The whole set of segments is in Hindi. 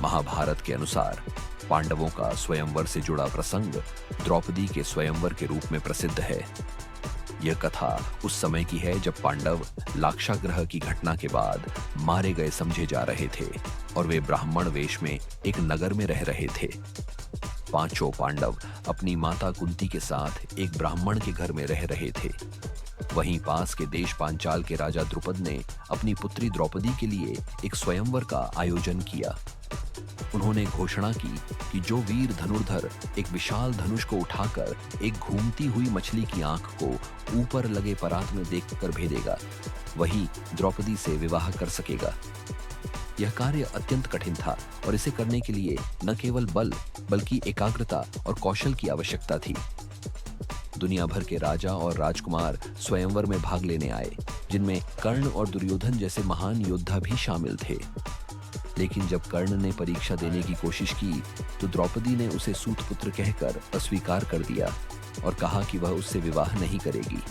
महाभारत के अनुसार पांडवों का स्वयंवर से जुड़ा प्रसंग द्रौपदी के स्वयंवर के रूप में प्रसिद्ध है। यह कथा उस समय की है जब पांडव लाक्षागृह की घटना के बाद मारे गए समझे जा रहे थे और वे ब्राह्मण वेश में एक नगर में रह रहे थे। पांचों पांडव अपनी माता कुंती के साथ एक ब्राह्मण के घर में रह रहे थे। वहीं पास के देश पांचाल के राजा द्रुपद ने अपनी पुत्री द्रौपदी के लिए एक स्वयंवर का आयोजन किया। उन्होंने घोषणा की कि जो वीर धनुर्धर एक विशाल धनुष को उठाकर एक घूमती हुई मछली की आंख को ऊपर लगे परात में देखकर भेदेगा, वही द्रौपदी से विवाह कर सकेगा। यह कार्य अत्यंत कठिन था और इसे करने के लिए न केवल बल बल्कि एकाग्रता और कौशल की आवश्यकता थी। दुनिया भर के राजा और राजकुमार स्वयंवर में भाग लेने आए, जिनमें कर्ण और दुर्योधन जैसे महान योद्धा भी शामिल थे। लेकिन जब कर्ण ने परीक्षा देने की कोशिश की तो द्रौपदी ने उसे सूतपुत्र कहकर अस्वीकार कर दिया और कहा कि वह उससे विवाह नहीं करेगी।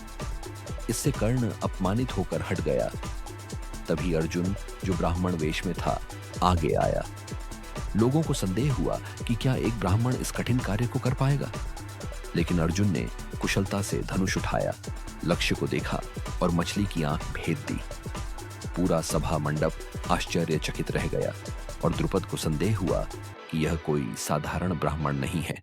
इससे कर्ण अपमानित होकर हट गया। तभी अर्जुन, जो ब्राह्मण वेश में था, आगे आया। लोगों को संदेह हुआ कि क्या एक ब्राह्मण इस कठिन कार्य को कर पाएगा, लेकिन अर्जुन ने कुशलता से धनुष उठाया, लक्ष्य को देखा और मछली की आंख भेद दी। पूरा सभा मंडप आश्चर्यचकित रह गया और द्रुपद को संदेह हुआ कि यह कोई साधारण ब्राह्मण नहीं है।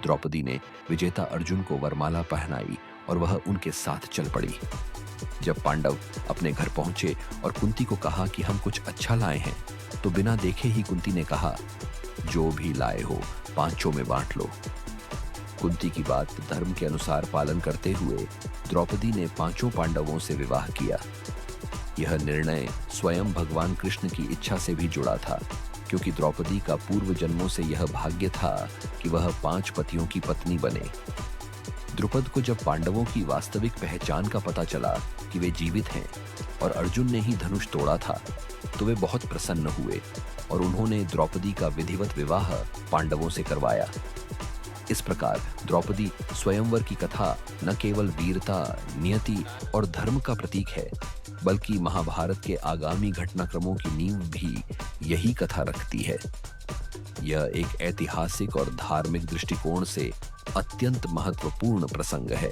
द्रौपदी ने विजेता अर्जुन को वरमाला पहनाई और वह उनके साथ चल पड़ी। जब पांडव अपने घर पहुंचे और कुंती को कहा कि हम कुछ अच्छा लाए हैं, तो बिना देखे ही कुंती ने कहा, जो भी लाए हो पांचों में बांट लो। कुंती की बात धर्म के अनुसार पालन करते हुए द्रौपदी ने पांचों पांडवों से विवाह किया। यह निर्णय स्वयं भगवान कृष्ण की इच्छा से भी जुड़ा था, क्योंकि द्रौपदी का पूर्व जन्मों से यह भाग्य था कि वह 5 पतियों की पत्नी बने। द्रुपद को जब पांडवों की वास्तविक पहचान का पता चला कि वे जीवित हैं और अर्जुन ने ही धनुष तोड़ा था, तो वे बहुत प्रसन्न हुए और उन्होंने द्रौपदी का विधिवत विवाह पांडवों से करवाया। इस प्रकार द्रौपदी स्वयंवर की कथा न केवल वीरता, नियति और धर्म का प्रतीक है, बल्कि महाभारत के आगामी घटनाक्रमों की नींव भी यही कथा रखती है। यह एक ऐतिहासिक और धार्मिक दृष्टिकोण से अत्यंत महत्वपूर्ण प्रसंग है।